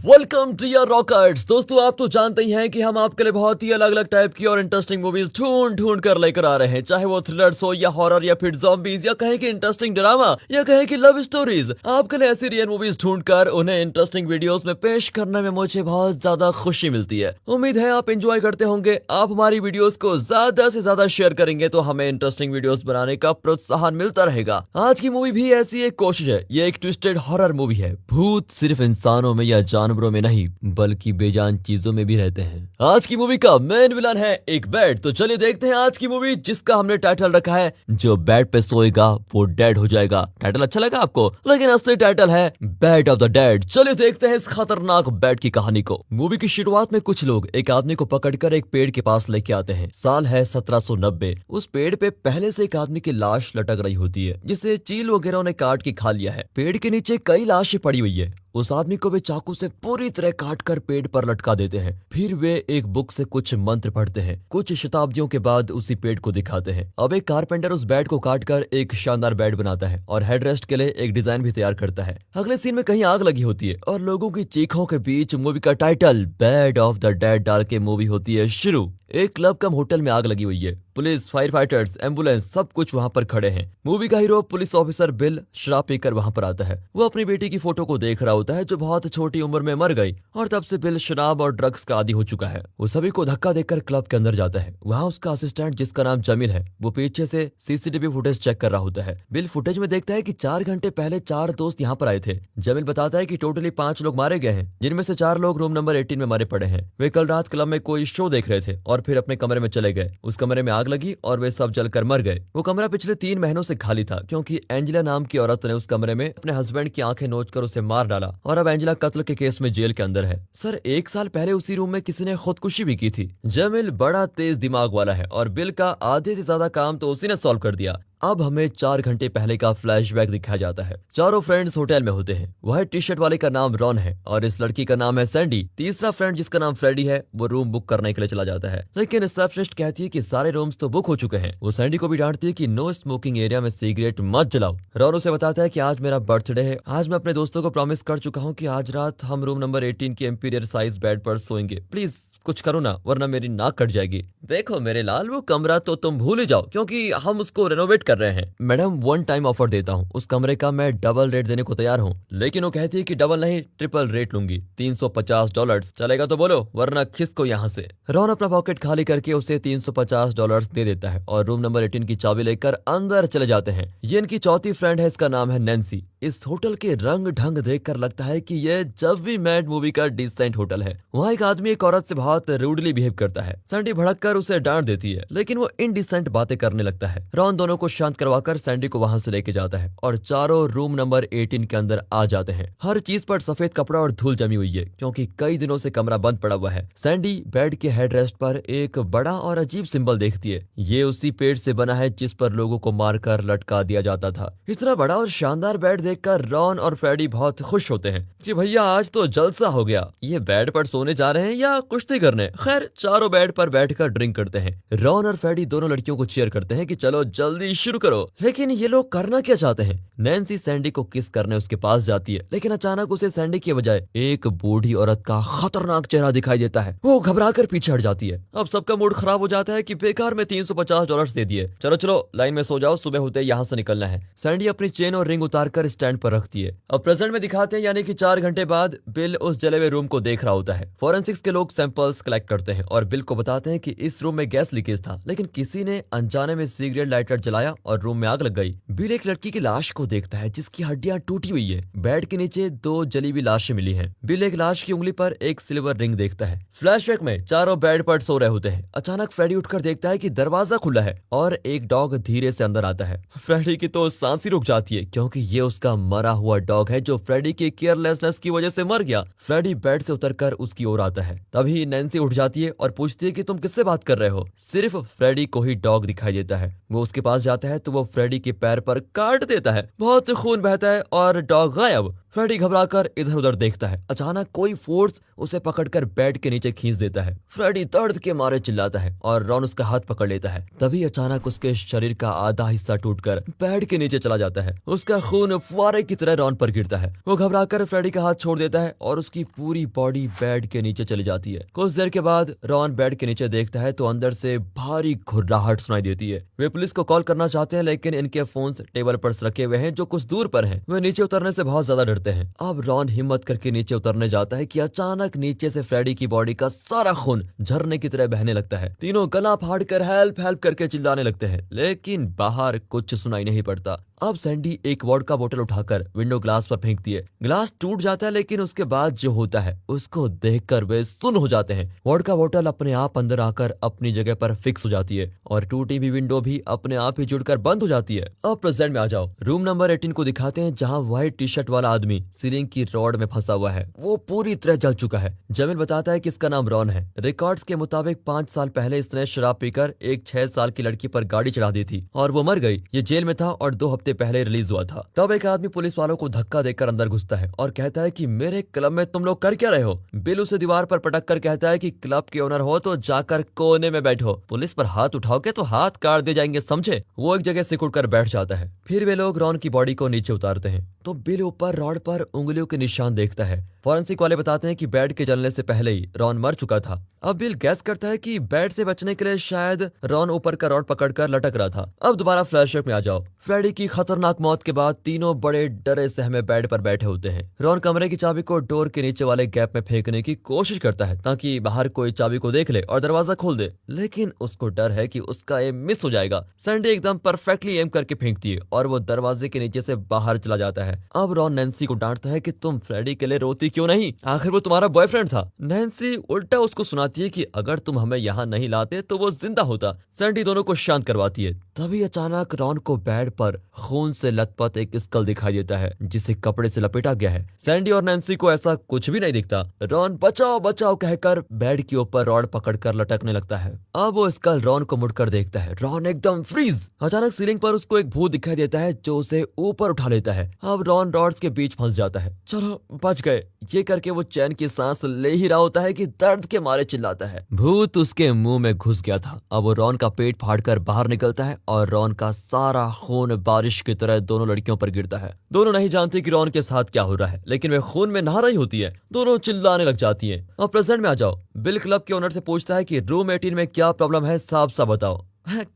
Welcome to your रॉकर्ट्स। दोस्तों, आप तो जानते ही हैं कि हम आपके लिए बहुत ही अलग अलग टाइप की और इंटरेस्टिंग मूवीज ढूंढ ढूंढ कर लेकर आ रहे हैं, चाहे वो थ्रिलर्स हो या हॉरर या फिर ज़ॉम्बीज या कहें कि इंटरेस्टिंग ड्रामा या कहें कि लव स्टोरीज। आपके लिए ऐसी रियल मूवीज ढूंढकर उन्हें इंटरेस्टिंग वीडियोस में पेश करने में मुझे बहुत ज्यादा खुशी मिलती है। उम्मीद है आप एंजॉय करते होंगे। आप हमारी वीडियोस को ज्यादा से ज्यादा शेयर करेंगे तो हमें इंटरेस्टिंग वीडियोस बनाने का प्रोत्साहन मिलता रहेगा। आज की मूवी भी ऐसी एक कोशिश है। ये एक ट्विस्टेड हॉरर मूवी है। भूत सिर्फ इंसानों में या जानवरों में नहीं बल्कि बेजान चीजों में भी रहते हैं। आज की मूवी का मेन विलन है एक बेड। तो चलिए देखते हैं आज की मूवी, जिसका हमने टाइटल रखा है जो बेड पे सोएगा वो डेड हो जाएगा। टाइटल अच्छा लगा आपको? लेकिन असली टाइटल है बेड ऑफ द डेड। चलिए देखते हैं इस खतरनाक बेड की कहानी को। मूवी की शुरुआत में कुछ लोग एक आदमी को पकड़कर एक पेड़ के पास लेके आते हैं। साल है 1790। उस पेड़ पे पहले से एक आदमी की लाश लटक रही होती है, जिसे चील वगैरह ने काट के खा लिया है। पेड़ के नीचे कई लाशें पड़ी हुई है। उस आदमी को वे चाकू से पूरी तरह काटकर पेड़ पर लटका देते हैं। फिर वे एक बुक से कुछ मंत्र पढ़ते हैं। कुछ शताब्दियों के बाद उसी पेड़ को दिखाते हैं। अब एक कारपेंटर उस बेड को काटकर एक शानदार बेड बनाता है और हेडरेस्ट के लिए एक डिजाइन भी तैयार करता है। अगले सीन में कहीं आग लगी होती है और लोगों की चीखों के बीच मूवी का title bed of the dead डाल के मूवी होती है शुरू। एक क्लब कम होटल में आग लगी हुई है। पुलिस, फायर फाइटर्स, एम्बुलेंस सब कुछ वहां पर खड़े हैं। मूवी का हीरो पुलिस ऑफिसर बिल शराब पीकर वहां पर आता है। वो अपनी बेटी की फोटो को देख रहा होता है जो बहुत छोटी उम्र में मर गई, और तब से बिल शराब और ड्रग्स का आदी हो चुका है। वो सभी को धक्का देकर क्लब के अंदर जाता है। वहाँ उसका असिस्टेंट, जिसका नाम जमील है, वो पीछे से सीसीटीवी फुटेज चेक कर रहा होता है। बिल फुटेज में देखता है कि 4 घंटे पहले 4 दोस्त यहाँ पर आए थे। जमील बताता है कि टोटली 5 लोग मारे गए हैं, जिनमें से 4 लोग रूम नंबर 18 में मारे पड़े हैं। वे कल रात क्लब में कोई शो देख रहे थे और फिर अपने कमरे में चले गए। उस कमरे में आग लगी और वे सब जलकर मर गए। वो कमरा पिछले 3 महीनों से खाली था, क्योंकि एंजेला नाम की औरत ने उस कमरे में अपने हस्बैंड की आंखें नोचकर उसे मार डाला, और अब एंजेला कत्ल के केस में जेल के अंदर है। सर, 1 साल पहले उसी रूम में किसी ने खुदकुशी भी की थी। जमील बड़ा तेज दिमाग वाला है और बिल का आधे से ज्यादा काम तो उसी ने सॉल्व कर दिया। अब हमें 4 घंटे पहले का फ्लैशबैक दिखाया जाता है। चारों फ्रेंड्स होटल में होते हैं। वह टी शर्ट वाले का नाम रॉन है और इस लड़की का नाम है सैंडी। तीसरा फ्रेंड, जिसका नाम फ्रेडी है, वो रूम बुक करने के लिए चला जाता है, लेकिन रिसेप्शनिस्ट कहती है कि सारे रूम्स तो बुक हो चुके हैं। वो सैंडी को भी डांटती है कि नो स्मोकिंग एरिया में सिगरेट मत जलाओ। रॉन उसे बताता है कि आज मेरा बर्थडे है। आज मैं अपने दोस्तों को प्रॉमिस कर चुका हूँ कि आज रात हम रूम नंबर 18 की एम्पीरियर साइज बेड पर सोएंगे। प्लीज कुछ करो ना, वरना मेरी नाक कट जाएगी। देखो मेरे लाल, वो कमरा तो तुम भूल ही जाओ, क्योंकि हम उसको रेनोवेट कर रहे हैं। मैडम, 1 टाइम ऑफर देता हूँ, उस कमरे का मैं डबल रेट देने को तैयार हूँ। लेकिन वो कहती है कि डबल नहीं, ट्रिपल रेट लूंगी। $350 चलेगा तो बोलो, वरना खिसको यहाँ से। रॉन अपना पॉकेट खाली करके उसे $350 दे देता है और रूम नंबर 18 की चाबी लेकर अंदर चले जाते हैं। ये इनकी चौथी फ्रेंड है, इसका नाम है नैन्सी। इस होटल के रंग ढंग देखकर लगता है कि ये जब भी मैड मूवी का डिसेंट होटल है। वहाँ एक आदमी एक औरत से बहुत रूडली बिहेव करता है। सैंडी भड़क कर उसे डांट देती है, लेकिन वो इनडिसेंट बातें करने लगता है। रॉन दोनों को शांत करवाकर सैंडी को वहां से लेके जाता है और चारों रूम नंबर 18 के अंदर आ जाते हैं। हर चीज पर सफेद कपड़ा और धूल जमी हुई है, क्योंकि कई दिनों से कमरा बंद पड़ा हुआ है। सैंडी बेड के हेडरेस्ट पर एक बड़ा और अजीब सिंबल देखती है। ये उसी पेड़ से बना है जिस पर लोगों को मारकर लटका दिया जाता था। इतना बड़ा और शानदार बेड देखकर रॉन और फ्रेडी बहुत खुश होते हैं कि भैया आज तो जलसा हो गया। ये बेड पर सोने जा रहे हैं या कुश्ती करने? खैर, चारों बेड पर बैठकर ड्रिंक करते हैं। रॉन और फ्रेडी दोनों लड़कियों को चीयर करते हैं कि चलो जल्दी शुरू करो। लेकिन ये लोग करना क्या चाहते हैं? नैन्सी सैंडी को किस करने उसके पास जाती है, लेकिन अचानक उसे सैंडी के बजाय एक बूढ़ी औरत का खतरनाक चेहरा दिखाई देता है। वो घबराकर पीछे हट जाती है। अब सबका मूड खराब हो जाता है कि बेकार में $350 दे दिए। चलो चलो लाइन में सो जाओ, सुबह होते यहाँ से निकलना है। सैंडी अपनी चेन और रिंग उतारकर स्टैंड पर रखती है। अब प्रेजेंट में दिखाते हैं, यानी कि 4 घंटे बाद बिल उस जले हुए रूम को देख रहा होता है। फॉरेंसिक्स के लोग सैंपल्स कलेक्ट करते हैं और बिल को बताते हैं कि इस रूम में गैस लीकेज था, लेकिन किसी ने अनजाने में सिगरेट लाइटर जलाया और रूम में आग लग गई। बिल एक लड़की की लाश को देखता है जिसकी हड्डियां टूटी हुई है। बेड के नीचे 2 जली हुई लाशें मिली हैं। बिल एक लाश की उंगली पर एक सिल्वर रिंग देखता है। फ्लैशबैक में चारों बेड पर सो रहे होते हैं। अचानक फ्रेडी उठकर देखता है कि दरवाजा खुला है और एक डॉग धीरे से अंदर आता है। फ्रेडी की तो सांस ही रुक जाती है, क्योंकि ये उसका मरा हुआ डॉग है जो फ्रेडी की केयरलेसनेस की वजह से मर गया। फ्रेडी बेड से उतरकर उसकी ओर आता है। तभी नैन्सी उठ जाती है और पूछती है कि तुम किससे बात कर रहे हो? सिर्फ फ्रेडी को ही डॉग दिखाई देता है। वो उसके पास जाता है तो वो फ्रेडी के पैर पर काट देता है। बहुत खून बहता है और डॉग गायब। फ्रेडी घबराकर इधर उधर देखता है। अचानक कोई फोर्स उसे पकड़कर बेड के नीचे खींच देता है। फ्रेडी दर्द के मारे चिल्लाता है और रॉन उसका हाथ पकड़ लेता है। तभी अचानक उसके शरीर का आधा हिस्सा टूटकर बेड के नीचे चला जाता है। उसका खून फुआरे की तरह रॉन पर गिरता है। वो घबराकर फ्रेडी का हाथ छोड़ देता है और उसकी पूरी बॉडी बेड के नीचे चली जाती है। कुछ देर के बाद रॉन बेड के नीचे देखता है तो अंदर से भारी घुर्राहट सुनाई देती है। वे पुलिस को कॉल करना चाहते हैं लेकिन इनके फोन्स टेबल पर रखे हुए हैं जो कुछ दूर पर हैं। वे नीचे उतरने से बहुत ज्यादा डरते हैं। अब रॉन हिम्मत करके नीचे उतरने जाता है कि अचानक नीचे से फ्रेडी की बॉडी का सारा खून झरने की तरह बहने लगता है। तीनों गला फाड़कर हेल्प हेल्प करके चिल्लाने लगते हैं लेकिन बाहर कुछ सुनाई नहीं पड़ता। अब सैंडी एक वोडका बोतल उठाकर विंडो ग्लास पर फेंकती है। ग्लास टूट जाता है लेकिन उसके बाद जो होता है उसको देखकर वे सुन्न हो जाते हैं। वोडका बोतल अपने आप अंदर आकर अपनी जगह पर फिक्स हो जाती है और टूटी हुई विंडो भी अपने आप ही जुड़कर बंद हो जाती है। अब प्रेजेंट में आ जाओ। रूम नंबर 18 को दिखाते हैं जहाँ व्हाइट टी शर्ट वाला आदमी सीलिंग की रॉड में फंसा हुआ है। वो पूरी तरह जल चुका है। जमील बताता है कि इसका नाम रॉन है। रिकॉर्ड्स के मुताबिक 5 साल पहले इसने शराब पीकर एक 6 साल की लड़की पर गाड़ी चढ़ा दी थी और वो मर गई। ये जेल में था और 2 हफ्ते पहले रिलीज हुआ था। तब एक आदमी पुलिस वालों को धक्का देकर अंदर घुसता है और कहता है कि मेरे क्लब में तुम लोग कर क्या रहे हो। बिल उसे दीवार पर पटक कर कहता है कि क्लब के ओनर हो तो जाकर कोने में बैठो, पुलिस पर हाथ उठाओगे तो हाथ काट दिए जाएंगे, समझे। वो एक जगह सिकुड़ कर बैठ जाता है। फिर वे लोग रॉन की बॉडी को नीचे उतारते हैं तो बिल ऊपर रॉड पर उंगलियों के निशान देखता है। फॉरेंसिक वाले बताते हैं कि बेड के जलने से पहले ही रॉन मर चुका था। अब बिल गैस करता है कि बेड से बचने के लिए शायद रॉन ऊपर का रॉड पकड़कर लटक रहा था। अब दोबारा फ्लैशबैक में आ जाओ। फ्रेडी की खतरनाक मौत के बाद तीनों बड़े डरे सहमे बेड पर बैठे होते हैं। रॉन कमरे की चाबी को डोर के नीचे वाले गैप में फेंकने की कोशिश करता है ताकि बाहर कोई चाबी को देख ले और दरवाजा खोल दे, लेकिन उसको डर है कि उसका एम मिस हो जाएगा। सैंडी एकदम परफेक्टली एम करके फेंकती है और वो दरवाजे के नीचे से बाहर चला जाता है। अब रॉन नैन्सी को डांटता है कि तुम फ्रेडी के लिए रोती क्यों नहीं, आखिर वो तुम्हारा बॉयफ्रेंड था। नैन्सी उल्टा उसको सुनाती है कि अगर तुम हमें यहाँ नहीं लाते तो वो जिंदा होता। सैंडी दोनों को शांत करवाती है। तभी अचानक रॉन को बेड पर खून से लथपथ एक स्कल दिखाई देता है जिसे कपड़े से लपेटा गया है। सैंडी और नैन्सी को ऐसा कुछ भी नहीं दिखता। रॉन बचाओ बचाओ कहकर बेड के ऊपर रॉड पकड़कर लटकने लगता है। अब वो स्कल रॉन को मुड़कर देखता है। रॉन एकदम फ्रीज। अचानक सीलिंग पर उसको एक भूत दिखाई देता है जो उसे ऊपर उठा लेता है। अब रॉन रॉड्स के बीच फंस जाता है। चलो बच गए, ये करके वो चैन की सांस ले ही रहा होता है कि दर्द के मारे चिल्लाता है। भूत उसके मुंह में घुस गया था। अब वो रॉन का पेट फाड़कर बाहर निकलता है और रॉन का सारा खून बारिश की तरह दोनों लड़कियों पर गिरता है। दोनों नहीं जानती कि रॉन के साथ क्या हो रहा है, लेकिन वे खून में नहा रही होती है। दोनों चिल्लाने लग जाती हैं। अब प्रेजेंट में आ जाओ। बिल क्लब के ओनर से पूछता है कि रूम 18 में क्या प्रॉब्लम है, साफ साफ बताओ।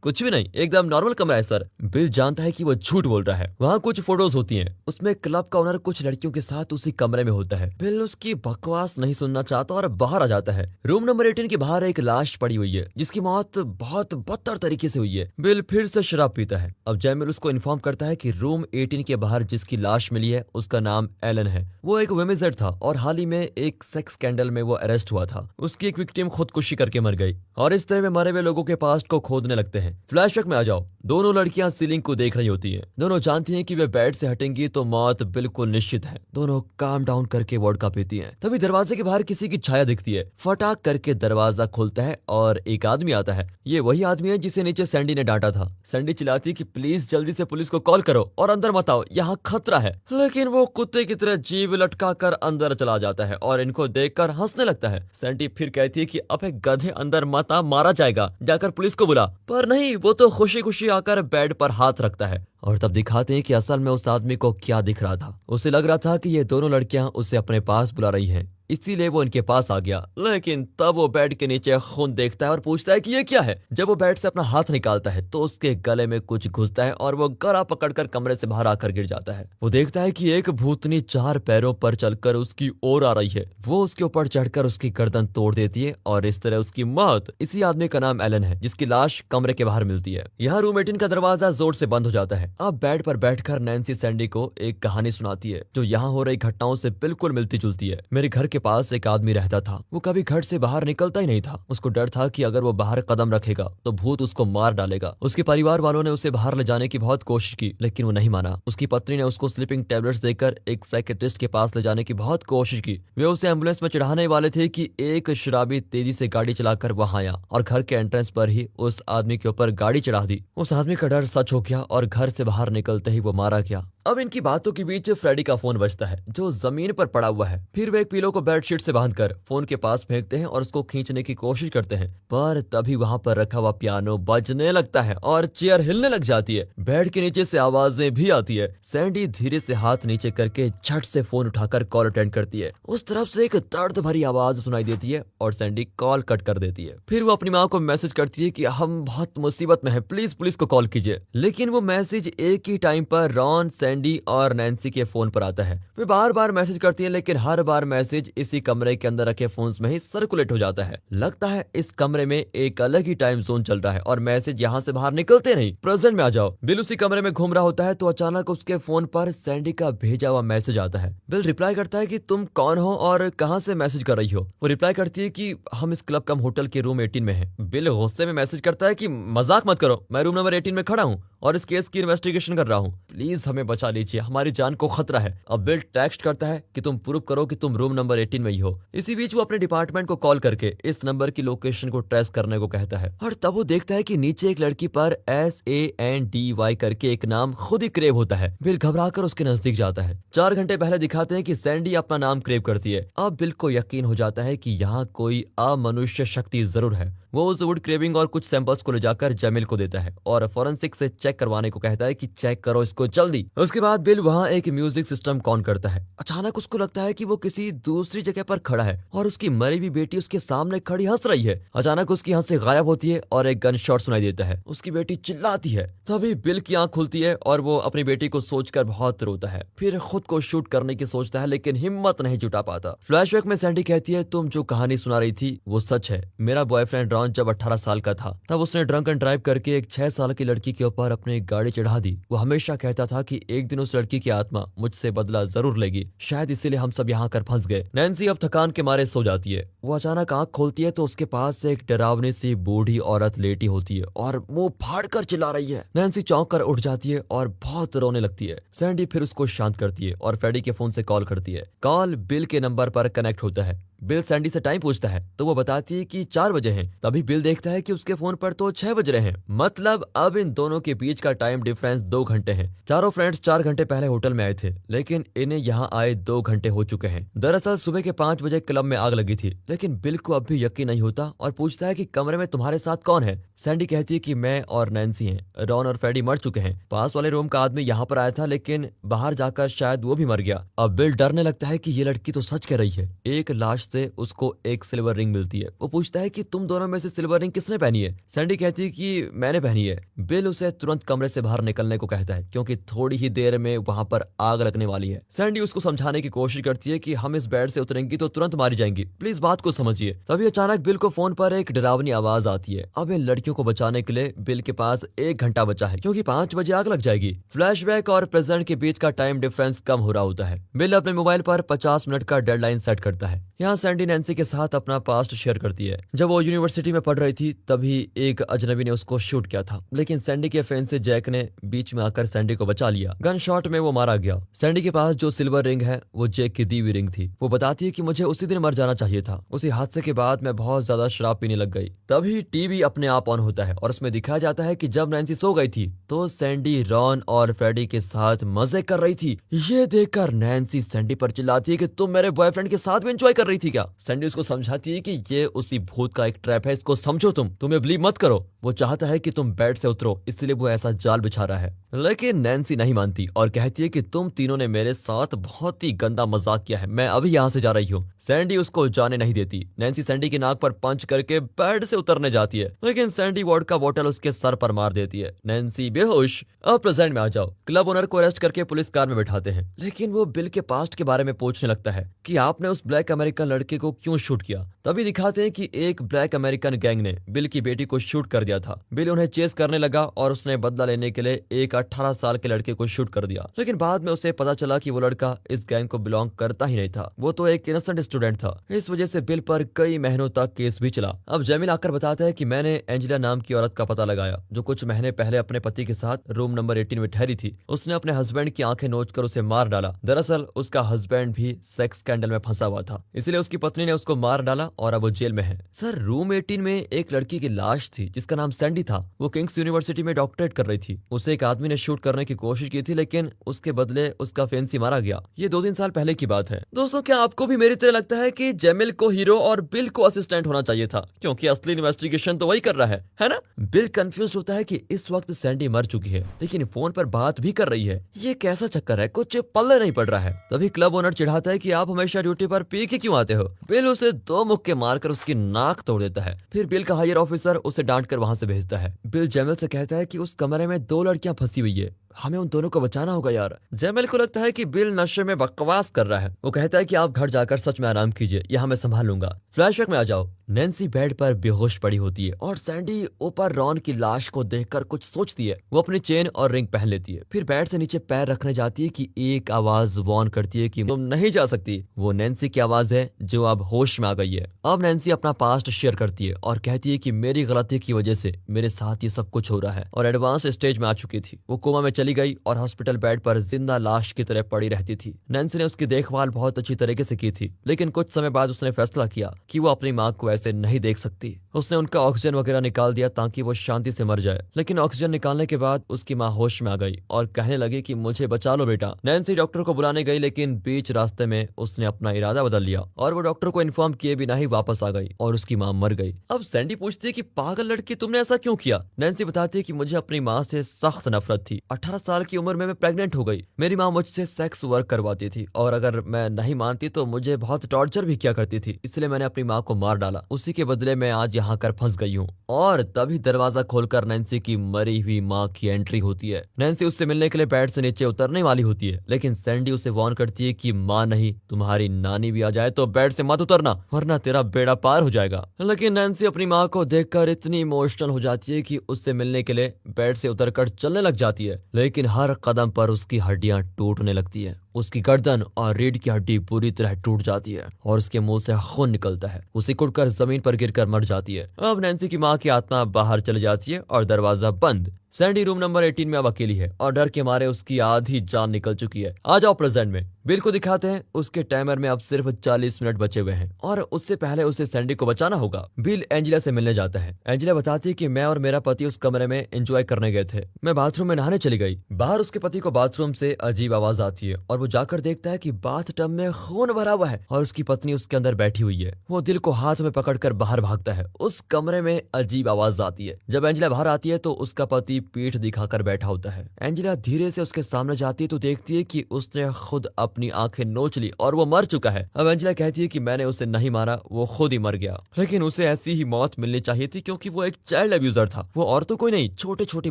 कुछ भी नहीं, एकदम नॉर्मल कमरा है सर। बिल जानता है कि वो झूठ बोल रहा है। वहाँ कुछ फोटोज होती हैं, उसमें क्लब का ओनर कुछ लड़कियों के साथ उसी कमरे में होता है। बिल उसकी बकवास नहीं सुनना चाहता और बाहर आ जाता है। रूम नंबर 18 के बाहर एक लाश पड़ी हुई है जिसकी मौत बहुत बदतर तरीके से हुई है। बिल फिर से शराब पीता है। अब जैमिल उसको इन्फॉर्म करता है कि रूम 18 के बाहर जिसकी लाश मिली है उसका नाम एलन है। वो एक वेमिजर था और हाल ही में एक सेक्स स्कैंडल में वो अरेस्ट हुआ था। उसकी एक विक्टिम खुदकुशी करके मर गई और इस तरह में मरे हुए लोगों के पास्ट को खोदने लगते हैं। फ्लैशबैक में आ जाओ। दोनों लड़कियां सीलिंग को देख रही होती हैं। दोनों जानती हैं कि वे बेड से हटेंगी तो मौत बिल्कुल निश्चित है। दोनों काम डाउन करके वोडका पीती हैं। तभी दरवाजे के बाहर किसी की छाया दिखती है। फटाक करके दरवाजा खुलता है और एक आदमी आता है। ये वही आदमी है जिसे नीचे सैंडी ने डांटा था। सैंडी चिल्लाती है कि प्लीज जल्दी से पुलिस को कॉल करो और अंदर मत आओ, यहाँ खतरा है। लेकिन वो कुत्ते की तरह जीभ लटका कर अंदर चला जाता है और इनको देखकर हंसने लगता है। सैंडी फिर कहती है कि अबे गधे अंदर मत आ, मारा जाएगा, जाकर पुलिस को बुला। पर नहीं, वो तो खुशी खुशी आकर बेड पर हाथ रखता है। और तब दिखाते हैं कि असल में उस आदमी को क्या दिख रहा था। उसे लग रहा था कि ये दोनों लड़कियां उसे अपने पास बुला रही हैं, इसीलिए वो इनके पास आ गया। लेकिन तब वो बेड के नीचे खून देखता है और पूछता है कि ये क्या है। जब वो बेड से अपना हाथ निकालता है तो उसके गले में कुछ घुसता है और वो गला पकड़कर कमरे से बाहर आकर गिर जाता है। वो देखता है कि एक भूतनी 4 पैरों पर चलकर उसकी ओर आ रही है। वो उसके ऊपर चढ़कर उसकी गर्दन तोड़ देती है और इस तरह उसकी मौत। इसी आदमी का नाम एलन है जिसकी लाश कमरे के बाहर मिलती है। यहाँ रूम 18 का दरवाजा जोर से बंद हो जाता है। अब बेड पर बैठकर नैन्सी सैंडी को एक कहानी सुनाती है जो यहाँ हो रही घटनाओं से बिल्कुल मिलती जुलती है। मेरे घर के पास एक आदमी रहता था। वो कभी घर से बाहर निकलता ही नहीं था। उसको डर था कि अगर वो बाहर कदम रखेगा तो भूत उसको मार डालेगा। उसके परिवार वालों ने उसे बाहर ले जाने की बहुत कोशिश की लेकिन वो नहीं माना। उसकी पत्नी ने उसको स्लीपिंग टैबलेट्स देकर एक साइकियाट्रिस्ट के पास ले जाने की बहुत कोशिश की। वे उसे एम्बुलेंस में चढ़ाने वाले थे कि एक शराबी तेजी से गाड़ी चलाकर वहां आया और घर के एंट्रेंस पर ही उस आदमी के ऊपर गाड़ी चढ़ा दी। उस आदमी का डर सच हो गया और घर से बाहर निकलते ही वो मारा गया। अब इनकी बातों के बीच फ्रेडी का फोन बजता है जो जमीन पर पड़ा हुआ है। फिर वे एक पिलो को बेडशीट से बांधकर फोन के पास फेंकते हैं और उसको खींचने की कोशिश करते हैं, पर तभी वहां पर रखा हुआ पियानो बजने लगता है और चेयर हिलने लग जाती है। बेड के नीचे से आवाजें भी आती है। सैंडी धीरे से हाथ नीचे करके झट से फोन उठाकर कॉल अटेंड करती है। उस तरफ से एक दर्द भरी आवाज सुनाई देती है और सैंडी कॉल कट कर देती है। फिर वो अपनी माँ को मैसेज करती है कि हम बहुत मुसीबत में हैं, प्लीज पुलिस को कॉल कीजिए। लेकिन वो मैसेज एक ही टाइम पर रॉन, सैंडी और नैन्सी के फोन पर आता है। वे बार बार मैसेज करती है, लेकिन हर बार मैसेज इसी कमरे के अंदर रखे फोन्स में ही सर्कुलेट हो जाता है। लगता है इस कमरे में एक अलग ही टाइम जोन चल रहा है और मैसेज यहाँ से बाहर निकलते नहीं। प्रेजेंट में आ जाओ। बिल उसी कमरे में घूम रहा होता है तो अचानक उसके फोन पर सैंडी का भेजा हुआ मैसेज आता है। बिल रिप्लाई करता है कि तुम कौन हो और कहाँ से मैसेज कर रही हो। वो रिप्लाई करती है कि हम इस क्लब कम होटल के रूम 18 में हैं। बिल गुस्से में मैसेज करता है कि मजाक मत करो, मैं रूम नंबर 18 में खड़ा हूँ और इस केस की इन्वेस्टिगेशन कर रहा हूँ, प्लीज हमें बचा लीजिए, हमारी जान को खतरा है। अब बिल टेक्स्ट करता है कि तुम प्रूव करो कि तुम रूम नंबर 18 में ही हो। इसी बीच वो अपने डिपार्टमेंट को कॉल करके इस नंबर की लोकेशन को ट्रेस करने को कहता है और तब वो देखता है कि नीचे एक लड़की पर SANDY करके एक नाम खुद ही क्रेव होता है। बिल घबराकर उसके नजदीक जाता है। 4 घंटे पहले दिखाते हैं कि सैंडी अपना नाम क्रेव करती है। अब बिल को यकीन हो जाता है कि यहाँ कोई अमनुष्य शक्ति जरूर है। वो उस वुड क्रेविंग और कुछ सैंपल्स को ले जाकर जमील को देता है और फॉरेंसिक से चेक करवाने को कहता है कि चेक करो इसको जल्दी। उसके बाद बिल वहाँ एक म्यूजिक सिस्टम ऑन करता है। अचानक उसको लगता है कि वो किसी दूसरी जगह पर खड़ा है और उसकी मरी हुई बेटी उसके सामने खड़ी हंस रही है। अचानक उसकी हंसी गायब होती है और एक गन शॉट सुनाई देता है। उसकी बेटी चिल्लाती है। तभी बिल की आंख खुलती है और वो अपनी बेटी को सोचकर बहुत रोता है। फिर खुद को शूट करने की सोचता है लेकिन हिम्मत नहीं जुटा पाता। फ्लैशबैक में सैंडी कहती है, तुम जो कहानी सुना रही थी वो सच है। मेरा बॉयफ्रेंड रॉन जब 18 साल का था तब उसने ड्रंक एंड ड्राइव करके एक 6 साल की लड़की के ऊपर अपनी गाड़ी चढ़ा दी। वो हमेशा कहता था कि एक दिन उस लड़की की आत्मा मुझसे बदला जरूर लेगी, शायद इसीलिए हम सब यहाँ कर फंस गए। नैन्सी अब थकान के मारे सो जाती है। वो अचानक आंख खोलती है तो उसके पास से एक डरावनी सी बूढ़ी औरत लेटी होती है और मुंह फाड़ कर चिल्ला रही है। नैन्सी चौंक कर उठ जाती है और बहुत रोने लगती है। सैंडी फिर उसको शांत करती है और फ्रेडी के फोन से कॉल करती है। कॉल बिल के नंबर पर कनेक्ट होता है। बिल सैंडी से टाइम पूछता है तो वो बताती है कि 4 बजे हैं। तभी बिल देखता है कि उसके फोन पर तो 6 बज रहे हैं। मतलब अब इन दोनों के बीच का टाइम डिफरेंस 2 घंटे है। चारों फ्रेंड्स 4 घंटे पहले होटल में आए थे लेकिन इन्हें यहाँ आए 2 घंटे हो चुके हैं। दरअसल सुबह के 5 बजे क्लब में आग लगी थी लेकिन बिल को अब भी यकीन नहीं होता और पूछता है कि कमरे में तुम्हारे साथ कौन है। सैंडी कहती है कि मैं और नैन्सी हैं। रॉन और फ्रेडी मर चुके हैं। पास वाले रूम का आदमी यहाँ पर आया था लेकिन बाहर जाकर शायद वो भी मर गया। अब बिल डरने लगता है कि ये लड़की तो सच कह रही है। एक लाश से उसको एक सिल्वर रिंग मिलती है। वो पूछता है कि तुम दोनों में से सिल्वर रिंग किसने पहनी है। सैंडी कहती है कि मैंने पहनी है। बिल उसे तुरंत कमरे से बाहर निकलने को कहता है क्योंकि थोड़ी ही देर में वहां पर आग लगने वाली है। सैंडी उसको समझाने की कोशिश करती है कि हम इस बेड से उतरेंगी तो तुरंत मारी जाएंगी, प्लीज बात को समझिए। तभी अचानक बिल को फोन पर एक डरावनी आवाज आती है। अब इन लड़कियों को बचाने के लिए बिल के पास 1 घंटा बचा है क्योंकि 5 बजे आग लग जाएगी। फ्लैशबैक और प्रेजेंट के बीच का टाइम डिफरेंस कम हो रहा होता है। बिल अपने मोबाइल पर 50 मिनट का डेडलाइन सेट करता है। यहाँ सैंडी नैन्सी के साथ अपना पास्ट शेयर करती है। जब वो यूनिवर्सिटी में पढ़ रही थी तभी एक अजनबी ने उसको शूट किया था लेकिन सैंडी के फैन से जैक ने बीच में आकर सैंडी को बचा लिया। गन शॉट में वो मारा गया। सैंडी के पास जो सिल्वर रिंग है वो जैक की दी हुई रिंग थी। वो बताती है कि मुझे उसी दिन मर जाना चाहिए था। उसी हादसे के बाद मैं बहुत ज्यादा शराब पीने लग गई। तभी टीवी अपने आप ऑन होता है और उसमें दिखाया जाता है कि जब नैन्सी सो गई थी तो सैंडी रॉन और फ्रेडी के साथ मजे कर रही थी। ये देखकर नैन्सी सैंडी पर चिल्लाती है कि तुम मेरे बॉयफ्रेंड के साथ भी एंजॉय कर रही थी क्या। सैंडी उसको समझाती है कि ये उसी भूत का एक ट्रैप है, इसको समझो, तुम्हें बिलीव मत करो। वो चाहता है कि तुम बेड से उतरो इसलिए वो ऐसा जाल बिछा रहा है। लेकिन नैन्सी नहीं मानती और कहती है कि तुम तीनों ने मेरे साथ बहुत ही गंदा मजाक किया है, मैं अभी यहाँ से जा रही हूँ। सैंडी उसको जाने नहीं देती। नैन्सी सैंडी की नाक पर पंच करके बेड से उतरने जाती है लेकिन सैंडी वोडका बोतल उसके सर पर मार देती है। नैन्सी बेहोश। अब प्रेजेंट में आ जाओ। क्लब ओनर को अरेस्ट करके पुलिस कार में बैठाते हैं लेकिन वो बिल के पास्ट के बारे में पूछने लगता है कि आपने उस ब्लैक अमेरिकन लड़के को क्यों शूट किया। तभी दिखाते हैं कि एक ब्लैक अमेरिकन गैंग ने बिल की बेटी को शूट कर दिया था। बिल उन्हें चेस करने लगा और उसने बदला लेने के लिए एक 18 साल के लड़के को शूट कर दिया लेकिन बाद में उसे पता चला कि वो लड़का इस गैंग को बिलोंग करता ही नहीं था, वो तो एक इनोसेंट स्टूडेंट था। इस वजह से बिल पर कई महीनों तक केस भी चला। अब जमील आकर बताता है कि मैंने एंजेला नाम की औरत का पता लगाया जो कुछ महीने पहले अपने पति के साथ रूम नंबर 18 में ठहरी थी। उसने अपने हस्बैंड की आंखें नोच कर उसे मार डाला। दरअसल उसका हस्बैंड भी सेक्स स्कैंडल में फंसा हुआ था इसलिए उसकी पत्नी ने उसको मार डाला और अब वो जेल में है। सर, रूम 18 में एक लड़की की लाश थी जिसका नाम सैंडी था। वो किंग्स यूनिवर्सिटी में डॉक्टरेट कर रही थी। उसे एक आदमी ने शूट करने की कोशिश की थी, लेकिन उसके बदले उसका फेंसी मारा गया। ये 2-3 साल पहले की बात है। दोस्तों, क्या आपको भी मेरी तरह लगता है कि जेमिल को हीरो और बिल को असिस्टेंट होना चाहिए था, क्योंकि असली इन्वेस्टिगेशन तो वही कर रहा है ना? बिल कंफ्यूज होता है कि इस वक्त सैंडी मर चुकी है, लेकिन फोन पर बात भी कर रही है। ये कैसा चक्कर है, कुछ पल्ले नहीं पड़ रहा है। तभी क्लब ओनर चिढ़ाता है कि आप हमेशा ड्यूटी पर पी के क्यों आते हो। बिल उसे 2 मुक्के मारकर उसकी नाक तोड़ देता है। फिर बिल का हायर ऑफिसर उसे डांट कर वहां से भेजता है। बिल जेमिल से कहता है कि उस कमरे में 2 लड़कियां फंसी हुई है, हमें उन दोनों को बचाना होगा यार। जेमिल को लगता है कि बिल नशे में बकवास कर रहा है। वो कहता है कि आप घर जाकर सच में आराम कीजिए, यहाँ मैं संभाल लूंगा। फ्लैशबैक में आ जाओ। नैन्सी बेड पर बेहोश पड़ी होती है और सैंडी ऊपर रॉन की लाश को देखकर कुछ सोचती है। वो अपनी चेन और रिंग पहन लेती है। फिर बेड से नीचे पैर रखने जाती है कि एक आवाज वॉर्न करती है कि तुम नहीं जा सकती। वो नैन्सी की आवाज है जो अब होश में आ गई है। अब नैन्सी अपना पास्ट शेयर करती है और कहती है कि मेरी गलती की वजह से मेरे साथ ये सब कुछ हो रहा है, और एडवांस स्टेज में आ चुकी थी। वो कोमा में चली गई और हॉस्पिटल बेड पर जिंदा लाश की तरह पड़ी रहती थी। नैन्सी ने उसकी देखभाल बहुत अच्छी तरीके से की थी, लेकिन कुछ समय बाद उसने फैसला किया कि वो अपनी माँ को ऐसे नहीं देख सकती। उसने उनका ऑक्सीजन वगैरह निकाल दिया ताकि वो शांति से मर जाए। लेकिन ऑक्सीजन निकालने के बाद उसकी माँ होश में आ गई और कहने लगी कि मुझे बचा लो बेटा। नैन्सी डॉक्टर को बुलाने गई, लेकिन बीच रास्ते में उसने अपना इरादा बदल लिया और वो डॉक्टर को इन्फॉर्म किए बिना ही वापस आ गई और उसकी माँ मर गई। अब सैंडी पूछती है कि पागल लड़की, तुमने ऐसा क्यों किया? नैन्सी बताती है कि मुझे अपनी माँ से सख्त नफरत थी। 18 साल की उम्र में मैं प्रेग्नेंट हो गई। मेरी माँ मुझसे सेक्स वर्क करवाती थी और अगर मैं नहीं मानती तो मुझे बहुत टॉर्चर भी किया करती थी, इसलिए मैंने अपनी माँ को मार डाला। उसी के बदले मैं आज यहाँ कर फंस गई हूँ। और तभी दरवाजा खोलकर नैन्सी की मरी हुई माँ की एंट्री होती है। नैन्सी उससे मिलने के लिए बेड से नीचे उतरने वाली होती है, लेकिन सैंडी उसे वार्न करती है कि माँ नहीं, तुम्हारी नानी भी आ जाए तो बेड से मत उतरना, वरना तेरा बेड़ा पार हो जाएगा। लेकिन नैन्सी अपनी माँ को देखकर इतनी इमोशनल हो जाती है कि उससे मिलने के लिए बेड से उतरकर चलने लग जाती है, लेकिन हर कदम पर उसकी हड्डियां टूटने लगती है। उसकी गर्दन और रीढ़ की हड्डी पूरी तरह टूट जाती है और उसके मुंह से खून निकलता है। उसे कुटकर जमीन पर गिरकर मर जाती है। अब नैन्सी की माँ की आत्मा बाहर चली जाती है और दरवाजा बंद। सैंडी रूम नंबर 18 में अब अकेली है और डर के मारे उसकी आधी जान निकल चुकी है। आ जाओ प्रेजेंट में। बिल को दिखाते हैं, उसके टाइमर में अब सिर्फ 40 मिनट बचे हुए हैं और उससे पहले उसे सैंडी को बचाना होगा। बिल एंजेला से मिलने जाता है। एंजेला बताती है कि मैं और मेरा पति उस कमरे में एंजॉय करने गए थे। मैं बाथरूम में नहाने चली गई। बाहर उसके पति को बाथरूम से अजीब आवाज आती है और वो जाकर देखता है कि बाथटब में खून भरा हुआ है और उसकी पत्नी उसके अंदर बैठी हुई है। वो दिल को हाथ में पकड़कर बाहर भागता है। उस कमरे में अजीब आवाज आती है। जब एंजेला बाहर आती है तो उसका पति पीठ दिखाकर बैठा होता है। एंजेला धीरे से उसके सामने जाती है तो देखती है कि उसने खुद अपनी आंखें नोच ली और वो मर चुका है। अब एंजेला कहती है कि मैंने उसे नहीं मारा, वो खुद ही मर गया। लेकिन उसे ऐसी ही मौत मिलनी चाहिए थी क्योंकि वो एक चाइल्ड अब्यूजर था। वो और तो कोई नहीं, छोटे छोटे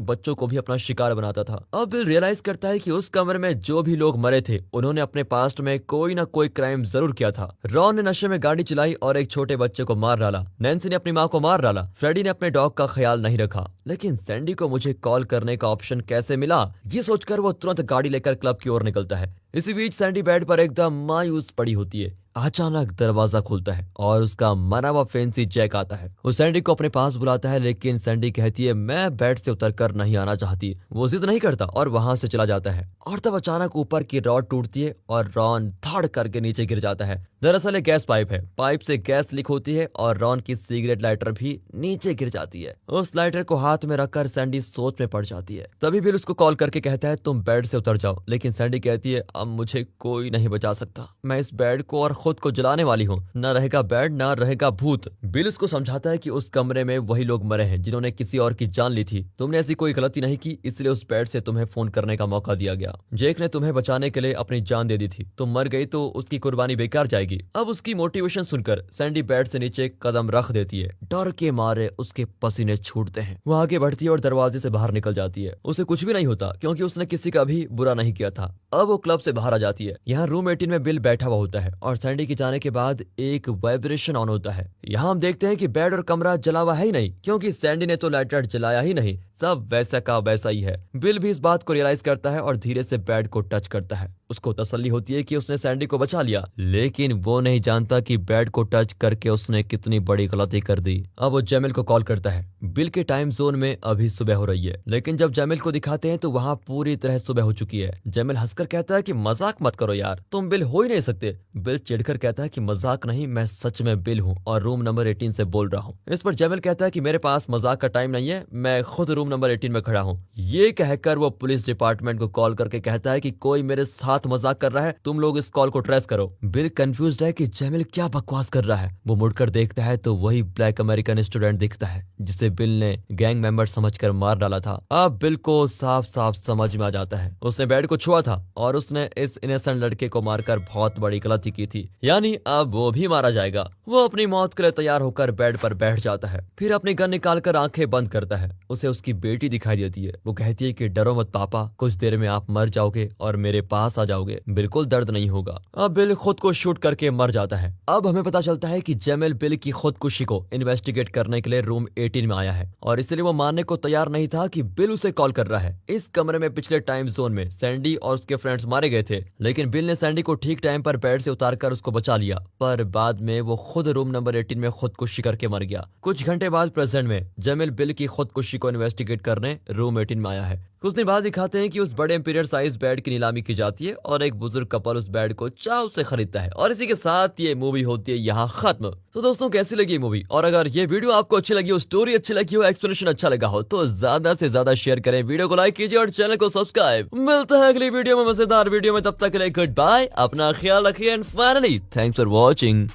बच्चों को भी अपना शिकार बनाता था। अब बिल रियलाइज करता है कि उस कमरे में जो भी लोग मरे थे उन्होंने अपने पास्ट में कोई ना कोई क्राइम जरूर किया था। रॉन ने नशे में गाड़ी चलाई और एक छोटे बच्चे को मार डाला। नैन्सी ने अपनी माँ को मार डाला। फ्रेडी ने अपने डॉग का ख्याल नहीं रखा। लेकिन सैंडी को मुझे कॉल करने का ऑप्शन कैसे मिला, ये सोचकर वो तुरंत गाड़ी लेकर क्लब की ओर निकलता है। इसी बीच सैंडी बेड पर एकदम मायूस पड़ी होती है। अचानक दरवाजा खुलता है और उसका मरा हुआ फैंसी जैक आता है। वो सैंडी को अपने पास बुलाता है, लेकिन सैंडी कहती है मैं बेड से उतरकर नहीं आना चाहती। वो जिद नहीं करता और वहां से चला जाता है। और तब अचानक ऊपर की रॉड टूटती है और रॉन धड़ करके नीचे गिर जाता है। दरअसल ये गैस पाइप है। पाइप से गैस लीक होती है और रॉन की सिगरेट लाइटर भी नीचे गिर जाती है। उस लाइटर को हाथ में रखकर सैंडी सोच में पड़ जाती है। तभी बिल उसको कॉल करके कहता है तुम बेड से उतर जाओ, लेकिन सैंडी कहती है अब मुझे कोई नहीं बचा सकता। मैं इस बेड को और खुद को जलाने वाली हूँ। न रहेगा बेड, न रहेगा भूत। बिल उसको समझाता है कि उस कमरे में वही लोग मरे हैं जिन्होंने किसी और की जान ली थी। तुमने ऐसी कोई गलती नहीं की, इसलिए उस बेड से तुम्हें फोन करने का मौका दिया गया। जेक ने तुम्हें बचाने के लिए अपनी जान दे दी थी। तुम मर गई तो उसकी कुर्बानी बेकार जाएगी। अब उसकी मोटिवेशन सुनकर सैंडी बेड से नीचे कदम रख देती है। डर के मारे उसके पसीने छूटते हैं। वो आगे बढ़ती है और दरवाजे से बाहर निकल जाती है। उसे कुछ भी नहीं होता क्योंकि उसने किसी का भी बुरा नहीं किया था। अब वो क्लब से बाहर आ जाती है। यहाँ रूम 18 में बिल बैठा हुआ होता है और सैंडी के जाने के बाद एक वाइब्रेशन ऑन होता है। यहाँ हम देखते हैं कि बेड और कमरा जला हुआ है ही नहीं, क्योंकि सैंडी ने तो लाइटर जलाया ही नहीं। सब वैसा का वैसा ही है। बिल भी इस बात को रियलाइज करता है और धीरे से बेड को टच करता है। उसको तसल्ली होती है कि उसने सैंडी को बचा लिया, लेकिन वो नहीं जानता कि बेड को टच करके उसने कितनी बड़ी गलती कर दी। अब वो जैमिल को कॉल करता है। बिल के टाइम जोन में अभी सुबह हो रही है, लेकिन जब जैमिल को दिखाते हैं तो वहाँ पूरी तरह सुबह हो चुकी है। जैमिल हंसकर कहता है कि मजाक मत करो यार, तुम बिल हो ही नहीं सकते। बिल चिढ़कर कहता है कि मजाक नहीं, मैं सच में बिल हूँ और रूम नंबर 18 से बोल रहा हूँ। इस पर जैमिल कहता है कि मेरे पास मजाक का टाइम नहीं है, मैं खुद रूम नंबर 18 में खड़ा हूँ। ये कहकर वो पुलिस डिपार्टमेंट को कॉल करके कहता है कि कोई मेरे साथ मजाक कर रहा है, तुम लोग इस कॉल को ट्रेस करो। बिल कंफ्यूज्ड है कि जैमिल क्या बकवास कर रहा है। वो मुड़कर देखता है तो वही ब्लैक अमेरिकन स्टूडेंट दिखता है जिसे बिल ने गैंग मेंबर समझकर मार डाला था। अब बिल को साफ साफ समझ में आ जाता है, उसने बेड को छुआ था और उसने इस इनोसेंट लड़के को मारकर बहुत बड़ी गलती की थी, यानी अब वो भी मारा जाएगा। वो अपनी मौत के लिए तैयार होकर बेड पर बैठ जाता है, फिर अपनी गन निकालकर आंखें बंद करता है। उसे उसकी बेटी दिखाई देती है। वो कहती है कि डरो मत पापा, कुछ देर में आप मर जाओगे और मेरे पास आ जाओगे, बिल्कुल दर्द नहीं होगा। अब बिल खुद को शूट करके मर जाता है। अब हमें पता चलता है कि जैमिल बिल की खुदकुशी को इन्वेस्टिगेट करने के लिए रूम 18 में आया है और इसलिए वो मानने को तैयार नहीं था कि बिल उसे कॉल कर रहा है। इस कमरे में पिछले टाइम जोन में सैंडी और उसके फ्रेंड्स मारे गए थे, लेकिन बिल ने सैंडी को ठीक टाइम पर बेड से उतारकर उसको बचा लिया, पर बाद में वो खुद रूम नंबर 18 में खुदकुशी करके मर गया। कुछ घंटे बाद प्रेजेंट में जैमिल बिल की खुदकुशी को इन्वेस्टिगेट करने रूम 18 में आया है। कुछ दिन बाद दिखाते हैं कि उस बड़े इंपीरियल साइज बेड की नीलामी की जाती है और एक बुजुर्ग कपल उस बेड को चाव से खरीदता है और इसी के साथ ये मूवी होती है यहाँ खत्म। तो दोस्तों कैसी लगी ये मूवी, और अगर ये वीडियो आपको अच्छी लगी हो, स्टोरी अच्छी लगी हो, एक्सप्लेनेशन अच्छा लगा हो तो ज्यादा से ज्यादा शेयर करें, वीडियो को लाइक कीजिए और चैनल को सब्सक्राइब। मिलता है अगली वीडियो में मजेदार वीडियो में, तब तक के लिए गुड बाय, अपना ख्याल रखिए and finally thanks for watching.